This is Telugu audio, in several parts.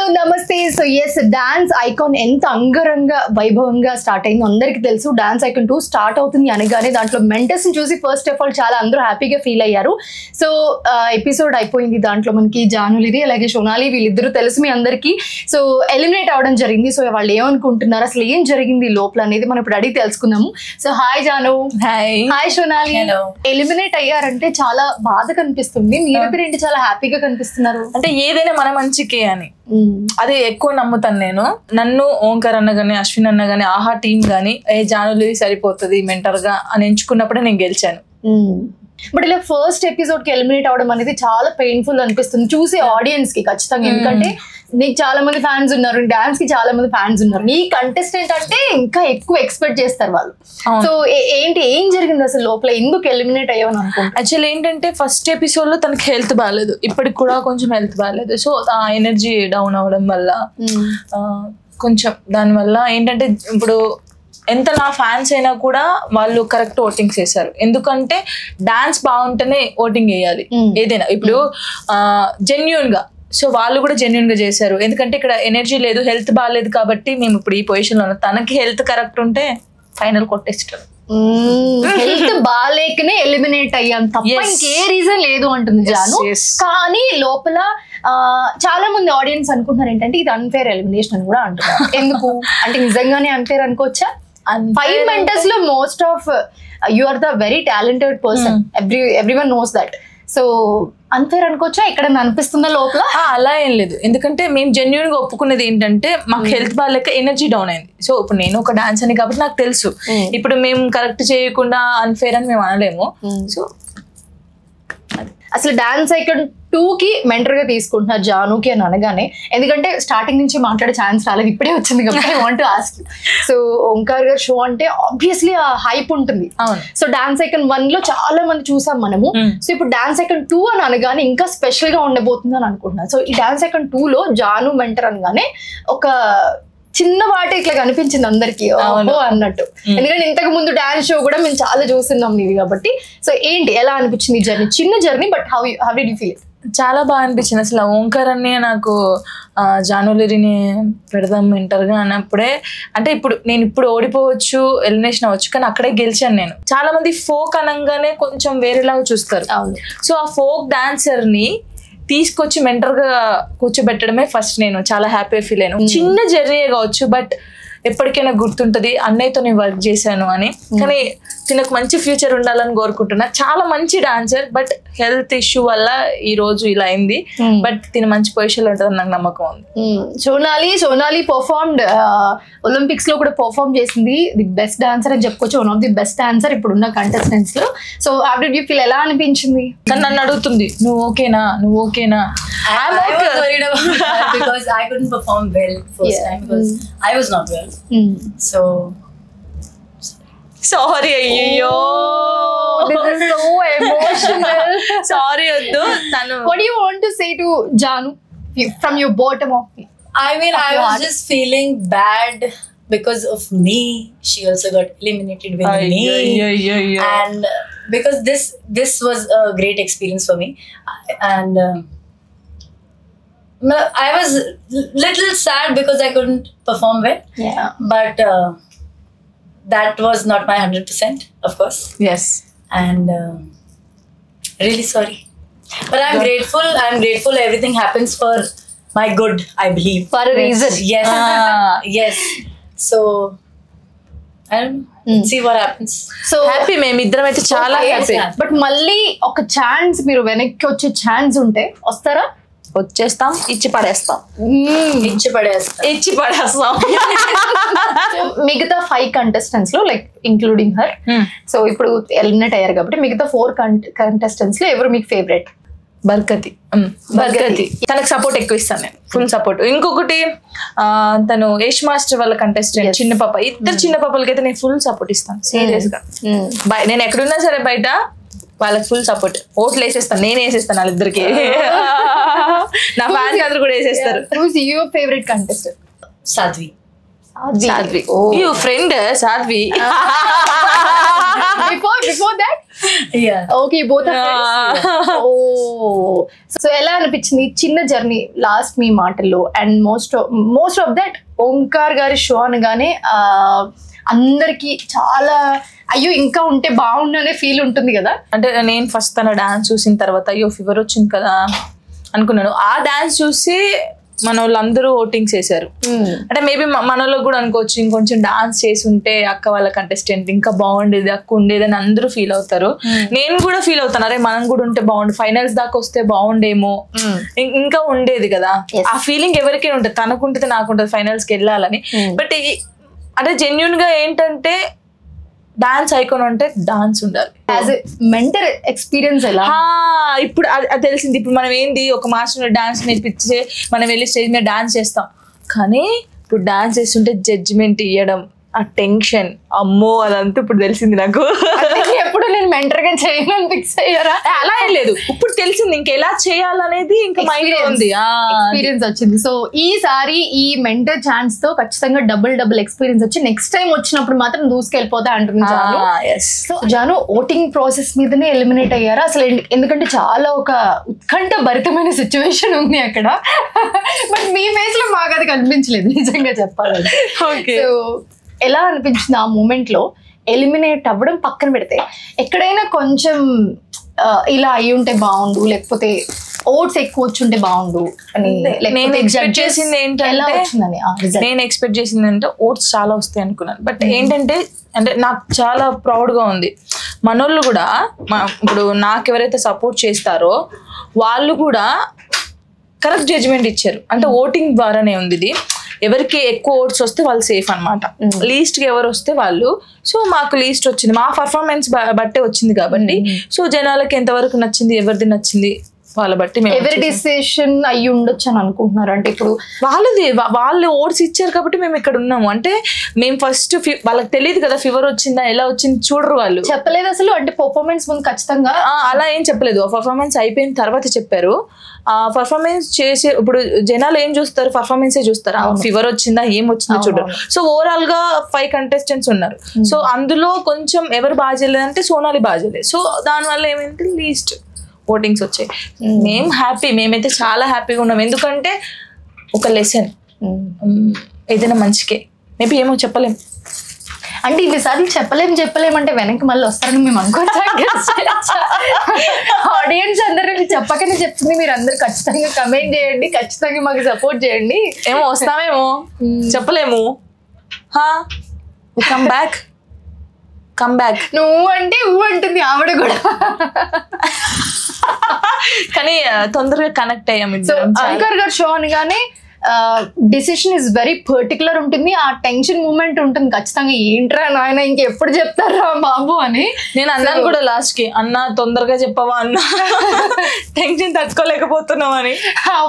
హలో నమస్తే. సో ఎస్, డాన్స్ ఐకాన్ ఎంత అంగరంగ వైభవంగా స్టార్ట్ అయిందో అందరికి తెలుసు. డాన్స్ ఐకాన్ 2 స్టార్ట్ అవుతుంది అనగానే దాంట్లో మెంటర్స్ ని చూసి ఫస్ట్ ఆఫ్ ఆల్ చాలా అందరూ హ్యాపీగా ఫీల్ అయ్యారు. సో ఎపిసోడ్ అయిపోయింది. దాంట్లో మనకి జానులిది అలాగే సోనాలి వీళ్ళిద్దరూ తెలుసు మీ అందరికి. సో ఎలిమినేట్ అవడం జరిగింది. సో వాళ్ళు ఏమనుకుంటున్నారు, అసలు ఏం జరిగింది లోపల అనేది మనం ఇప్పుడు అడిగి తెలుసుకుందాము. So hi Janu. Hi Sonali. Eliminate అయ్యారంటే చాలా బాధ కనిపిస్తుంది, మీరిద్దరు ఏంటి చాలా హ్యాపీగా కనిపిస్తున్నారు? అంటే ఏదైనా మన మంచికే అని అది ఎక్కువ నమ్ముతాను నేను. నన్ను ఓంకార్ అన్న గానీ అశ్విన్ అన్న గానీ ఆహా టీమ్ గానీ జానులి సరిపోతుంది మెంటర్ గా అని ఎంచుకున్నప్పుడే నేను గెలిచాను. బట్ ఇలా ఫస్ట్ ఎపిసోడ్ కి ఎలిమినేట్ అవడం అనేది చాలా పెయిన్ఫుల్ అనిపిస్తుంది చూసే ఆడియన్స్ కి ఖచ్చితంగా. ఎందుకంటే నీకు చాలా మంది ఫ్యాన్స్ ఉన్నారు, డాన్స్ కి చాలా మంది ఫ్యాన్స్ ఉన్నారు, నీ కంటెస్టెంట్ అంటే ఇంకా ఎక్కువ ఎక్స్పెక్ట్ చేస్తారు వాళ్ళు. సో ఏం జరిగింది అసలు లోపల, ఎందుకు ఎలిమినేట్ అయ్యావని అనుకుంటా? యాక్చువల్లీ ఏంటంటే ఫస్ట్ ఎపిసోడ్ లో తనకి హెల్త్ బాగాలేదు, ఇప్పటికి కూడా కొంచెం హెల్త్ బాగాలేదు. సో ఆ ఎనర్జీ డౌన్ అవడం వల్ల కొంచెం దానివల్ల ఏంటంటే ఇప్పుడు ఎంత నా ఫ్యాన్స్ అయినా కూడా వాళ్ళు కరెక్ట్ ఓటింగ్స్ చేశారు. ఎందుకంటే డాన్స్ బాగుంటేనే ఓటింగ్ వేయాలి ఏదైనా. ఇప్పుడు జెన్యూన్ గా, సో వాళ్ళు కూడా జెన్యూన్ గా చేశారు. ఎందుకంటే ఇక్కడ ఎనర్జీ లేదు, హెల్త్ బాగాలేదు కాబట్టి మేము ఇప్పుడు ఈ పొజిషన్ లో ఉన్నాం. తనకి హెల్త్ కరెక్ట్ ఉంటే ఫైనల్ కొట్టేస్తారు. హెల్త్ బాగాలేకనే ఎలిమినేట్ అయ్యాం తప్ప ఇంకే రీజన్ లేదు అంటుంది జాను. కానీ లోపల చాలా మంది ఆడియన్స్ అనుకుంటున్నారు ఏంటంటే ఇది అన్ఫేర్ ఎలిమినేషన్ అని కూడా అంటున్నారు. ఎందుకు అంటే నిజంగానే అన్ఫేర్ అనుకోవచ్చా? 5 మెంటర్స్ లో most of you are the very talented person, everyone knows that. So unfair అనుకోవచ్చా? ఇక్కడ అనిపిస్తుందా లోపల? అలా ఏం లేదు, ఎందుకంటే మేము జెన్యున్ గా ఒప్పుకునేది ఏంటంటే మాకు హెల్త్ బాగాలేక ఎనర్జీ డౌన్ అయింది. సో ఇప్పుడు నేను ఒక డాన్స్ అని కాబట్టి నాకు తెలుసు, ఇప్పుడు మేము కరెక్ట్ చేయకుండా అన్ఫేర్ అని మేము అనలేము. సో అసలు డాన్స్ ఐకాన్ 2 కి మెంటర్ గా తీసుకుంటున్నారు జానుకి అని అనగానే, ఎందుకంటే స్టార్టింగ్ నుంచి మాట్లాడే ఛాన్స్ రాలేదు, ఇప్పుడే వచ్చింది కాబట్టి I want to ask you. So Omkar గారు షో అంటే ఆబ్వియస్లీ ఆ హైప్ ఉంటుంది. సో డాన్స్ ఐకాన్ 1 లో చాలా మంది చూసాం మనము. సో ఇప్పుడు డాన్స్ ఐకాన్ 2 అని అనగానే ఇంకా స్పెషల్ గా ఉండబోతుంది అని అనుకుంటున్నాను. సో ఈ డాన్స్ ఐకాన్ 2 లో జాను మెంటర్ అనగానే ఒక చిన్న వాటి ఇట్లా కనిపించింది అందరికి అన్నట్టు. ఎందుకంటే ఇంతకు ముందు డాన్స్ షో కూడా మేము చాలా చూస్తున్నాం నీది కాబట్టి. సో ఏంటి, ఎలా అనిపించింది ఈ జర్నీ? చిన్న journey, but how did you feel? చాలా బాగా అనిపించింది. అసలు ఓంకార్ అనే నాకు జానులిరిని పెడదాం మెంటర్ గా అన్నప్పుడే, అంటే నేను ఇప్పుడు ఓడిపోవచ్చు, ఎలిమినేషన్ అవ్వచ్చు, కానీ అక్కడే గెలిచాను నేను. చాలా మంది ఫోక్ అనగానే కొంచెం వేరేలాగా చూస్తారు. సో ఆ ఫోక్ డాన్సర్ ని తీసుకొచ్చి మెంటర్ గా కూర్చోబెట్టడమే ఫస్ట్ నేను చాలా హ్యాపీగా ఫీల్ అయ్యాను. చిన్న జర్నీ కావచ్చు, బట్ ఎప్పటికైనా గుర్తుంటది అన్నయ్యతో నేను వర్క్ చేశాను అని. కానీ తినకు మంచి ఫ్యూచర్ ఉండాలని కోరుకుంటున్నా. చాలా మంచి డాన్సర్, బట్ హెల్త్ ఇష్యూ వల్ల ఈ రోజు ఇలా అయింది. బట్ తిన మంచి పొజిషన్ లో ఉంటుందని నాకు నమ్మకం ఉంది. సోనాలి పర్ఫార్మ్డ్ ఒలింపిక్స్ లో కూడా పర్ఫార్మ్ చేసింది, ది బెస్ట్ డాన్సర్ అని చెప్పుకోవచ్చు, one of the best dancer ఇప్పుడున్న కంటెస్టెంట్స్ లో. So how did you feel, ఎలా అనిపించింది? కానీ నన్ను అడుగుతుంది నువ్వు ఓకేనా. I was worried about that because I couldn't perform well first time because I was not well. So sorry అయ్యో, this is so emotional. Sorry వద్దు. What do you want to say to Janu from your bottom of me? I mean, I was just feeling bad because of me. She also got eliminated with me. And because this was a great experience for me, and I was little sad because I couldn't perform well. Yeah. But that was not my 100%, of course. Yes. And really sorry. But I'm grateful. I'm grateful everything happens for my good, I believe. For a reason. Yes. Yes. So I don't know. See what happens. So happy మేము ఇద్దరం అయితే చాలా హ్యాపీ. బట్ మళ్ళీ ఒక ఛాన్స్, మీరు వెనక్కి వచ్చే ఛాన్స్ ఉంటే వస్తారా? వచ్చేస్తాం, ఇచ్చి పడేస్తాం. మిగతా 5 కంటెస్టెంట్స్ లో లైక్ ఇంక్లూడింగ్ హర్, సో ఇప్పుడు ఎలిమినేట్ అయ్యారు కాబట్టి మిగతా 4 కంటెస్టెంట్స్ లో ఎవరు మీకు ఫేవరెట్? బర్కతి. తనకు సపోర్ట్ ఎక్కువ ఇస్తాను నేను, ఫుల్ సపోర్ట్. ఇంకొకటి తను యష్ మాస్టర్ వాళ్ళ కంటెస్టెంట్ చిన్న పాప, ఇద్దరు చిన్న పాపలకైతే నేను ఫుల్ సపోర్ట్ ఇస్తాను సీరియస్ గా. నేను ఎక్కడున్నా సరే బయట వాళ్ళకి ఫుల్ సపోర్ట్, ఓట్లు వేసేస్తాను, నేను వేసేస్తాను వాళ్ళిద్దరికి. నా ఫ్యాన్స్ అందరూ కూడా వేసేస్తారు. Who's your favorite contestant? Sadhvi. Oh, you friend Sadhvi. Before that okay both so ఎలా అనిపించింది చిన్న జర్నీ లాస్ట్ మీ మాటల్లో and most of that Omkar గారి షో అనగానే అందరికి చాలా అయ్యో ఇంకా ఉంటే బాగుండు అనే ఫీల్ ఉంటుంది కదా. అంటే నేను ఫస్ట్ తన డాన్స్ చూసిన తర్వాత అయ్యో ఫీవర్ వచ్చింది కదా అనుకున్నాను. ఆ డాన్స్ చూసి మన వాళ్ళందరూ ఓటింగ్స్ వేసారు. అంటే మేబీ మన వాళ్ళకి కూడా అనుకోవచ్చు ఇంకొంచెం డాన్స్ చేసి ఉంటే అక్క వాళ్ళ కంటెస్టెంట్ ఇంకా బాగుండేది, అక్క ఉండేది అని అందరూ ఫీల్ అవుతారు. నేను కూడా ఫీల్ అవుతాను, అరే మనం కూడా ఉంటే బాగుండు, ఫైనల్స్ దాకా వస్తే బాగుండేమో, ఇంకా ఉండేది కదా. ఆ ఫీలింగ్ ఎవరికైనా ఉంటుంది, తనకుంటుంది నాకుంటుంది ఫైనల్స్ కి వెళ్ళాలని. బట్ అంటే జెన్యున్ గా ఏంటంటే డాన్స్ ఐకాన్ అంటే డాన్స్ ఉండాలి. యాజ్ ఎ మెంటర్ ఎక్స్పీరియన్స్ ఎలా ఇప్పుడు అది తెలిసింది. ఇప్పుడు మనం ఏంది ఒక మాస్టర్ డాన్స్ నేర్పించే మనం వెళ్ళి స్టేజ్ మీద డాన్స్ చేస్తాం, కానీ ఇప్పుడు డాన్స్ చేస్తుంటే జడ్జిమెంట్ ఇవ్వడం, ఆ టెన్షన్, అమ్మో అదంతా ఇప్పుడు తెలిసింది నాకు. ఎప్పుడు నేను మెంటర్ గా చేయను ఫిక్స్ అయ్యారా? అలా ఏం లేదు, ఇప్పుడు తెలిసింది ఇంకా ఎలా చేయాలనేది ఇంకా మైండ్ ఉంది, ఎక్స్పీరియన్స్ వచ్చింది. సో ఈసారి ఈ మెంటర్ ఛాన్స్ తో ఖచ్చితంగా డబుల్ ఎక్స్పీరియన్స్ వచ్చి నెక్స్ట్ టైం వచ్చినప్పుడు మాత్రం దూసుకెళ్ళిపోతా అంటుంది Janu. So Janu voting process మీదనే ఎలిమినేట్ అయ్యారా అసలు? ఎందుకంటే చాలా ఒక ఉత్కంఠ భరితమైన సిచ్యువేషన్ ఉంది అక్కడ. బట్ మీ ఫేస్ లో మాకు అది కనిపించలేదు నిజంగా చెప్పాలంటే. సో ఎలా అనిపించింది ఆ మూమెంట్ లో ఎలిమినేట్ అవ్వడం పక్కన పెడితే? ఎక్కడైనా కొంచెం ఇలా అయి ఉంటే బాగుండు, లేకపోతే ఓట్స్ ఎక్కువ వచ్చుంటే బాగుండు అని నేను ఎక్స్పెక్ట్ చేసింది ఏంటంటే, నేను ఎక్స్పెక్ట్ చేసింది అంటే ఓట్స్ చాలా వస్తాయి అనుకున్నాను. బట్ ఏంటంటే అంటే నాకు చాలా ప్రౌడ్ గా ఉంది, మనోళ్ళు కూడా ఇప్పుడు నాకు ఎవరైతే సపోర్ట్ చేస్తారో వాళ్ళు కూడా కరెక్ట్ జడ్జిమెంట్ ఇచ్చారు. అంటే ఓటింగ్ ద్వారానే ఉంది ఇది. ఎవరికి ఎక్కువ ఓట్స్ వస్తే వాళ్ళు సేఫ్ అనమాట, లీస్ట్ కి ఎవరు వస్తే వాళ్ళు. సో మాకు లీస్ట్ వచ్చింది, మా పర్ఫార్మెన్స్ బట్టే వచ్చింది కాబట్టి. సో జనాలకి ఎంతవరకు నచ్చింది, ఎవరిది నచ్చింది వాళ్ళ బట్టి ఎవరి డిసిషన్ అయ్యి ఉండొచ్చు అని అనుకుంటున్నారు. అంటే ఇప్పుడు వాళ్ళు ఓట్స్ ఇచ్చారు కాబట్టి మేము ఇక్కడ ఉన్నాము. అంటే మేము ఫస్ట్ వాళ్ళకి తెలియదు కదా ఫీవర్ వచ్చిందా ఎలా వచ్చింది చూడరు, వాళ్ళు చెప్పలేదు అసలు. అంటే పర్ఫార్మెన్స్ ముందు ఖచ్చితంగా అలా ఏం చెప్పలేదు, పర్ఫార్మెన్స్ అయిపోయిన తర్వాత చెప్పారు. ఆ పర్ఫార్మెన్స్ చేసి ఇప్పుడు జనాలు ఏం చూస్తారు, పర్ఫార్మెన్సే చూస్తారు, ఫీవర్ వచ్చిందా ఏం వచ్చిందో చూడరు. సో ఓవరాల్ గా 5 కంటెస్టెంట్స్ ఉన్నారు. సో అందులో కొంచెం ఎవరు బాగా చేయలేదంటే సోనాలి బాగా చేయలేదు. సో దానివల్ల ఏమైంది లీస్ట్ ఓటింగ్స్ వచ్చాయి. మేము హ్యాపీ, మేమైతే చాలా హ్యాపీగా ఉన్నాం. ఎందుకంటే ఒక లెసన్ ఏదైనా మంచికే, మేబీ ఏమో చెప్పలేం. అంటే ఇన్నిసార్లు చెప్పలేం అంటే వెనక్కి మళ్ళీ వస్తారని మేము అనుకోవచ్చు. ఆడియన్స్ అందరూ చెప్పకనే చెప్తుంది, మీరు అందరు ఖచ్చితంగా కమెంట్ చేయండి, ఖచ్చితంగా మాకు సపోర్ట్ చేయండి. ఏమో వస్తామేమో చెప్పలేము. కమ్ బ్యాక్ నువ్వు అంటే అంటుంది ఆవిడ కూడా. కానీ తొందరగా కనెక్ట్ అయ్యాము. ఓంకార్ గారు షో అనగానే డిసిషన్ ఇస్ వెరీ పర్టికులర్ ఉంటుంది, ఆ టెన్షన్ మూమెంట్ ఉంటుంది ఖచ్చితంగా. ఏంట్రా నాయన ఇంకెప్పుడు చెప్తారా బాబు అని నేను అన్నాను కూడా లాస్ట్ కి, అన్న తొందరగా చెప్పవా అన్న, టెన్షన్ తట్టుకోలేకపోతున్నాం అని.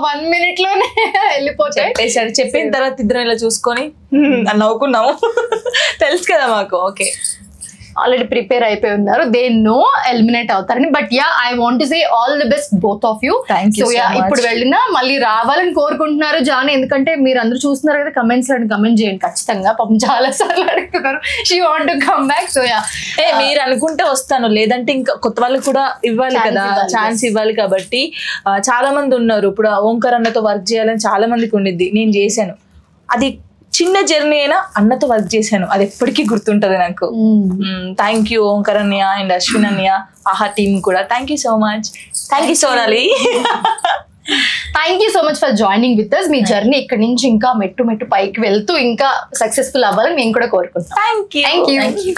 1 minute లోనే వెళ్ళిపోతాయి. చెప్పిన తర్వాత ఇద్దరం ఇలా చూసుకొని నవ్వుకున్నాము. తెలుసు కదా మాకు, ఓకే ఆల్రెడీ ప్రిపేర్ అయిపోయి ఉన్నారు, దే నో ఎలిమినేట్ అవుతారని. But yeah I want to say all the best both of you. So yeah ఇప్పుడు వెళ్ళినా మళ్ళీ రావాలని కోరుకుంటున్నారు జాను, ఎందుకంటే మీరు అందరూ చూస్తున్నారు కదా, కమెంట్స్ లో కమెంట్ చేయండి ఖచ్చితంగా. పాపం చాలా సార్లు అడుగుతున్నారు she want to come back. So yeah మీరు అనుకుంటే వస్తాను, లేదంటే ఇంకా కొత్త వాళ్ళకి కూడా ఇవ్వాలి కదా, ఛాన్స్ ఇవ్వాలి. కాబట్టి చాలా మంది ఉన్నారు, ఇప్పుడు ఓంకార్ అన్నతో వర్క్ చేయాలని చాలా మందికి ఉండిద్ది. నేను చేశాను, అది చిన్న జర్నీ అయినా అన్నతో వర్క్ చేశాను, అది ఎప్పటికీ గుర్తుంటది నాకు. థ్యాంక్ యూ ఓంకార్ అన్నయ్య అండ్ అశ్విన్ అన్నయ్య, ఆహా టీమ్ కూడా thank you so much. Thank you Sonali, thank you so much for joining with us. మీ జర్నీ ఇక్కడ నుంచి ఇంకా మెట్టు పైకి వెళ్తూ ఇంకా సక్సెస్ఫుల్ అవ్వాలని మేము కూడా కోరుకుంటున్నాం. Thank you.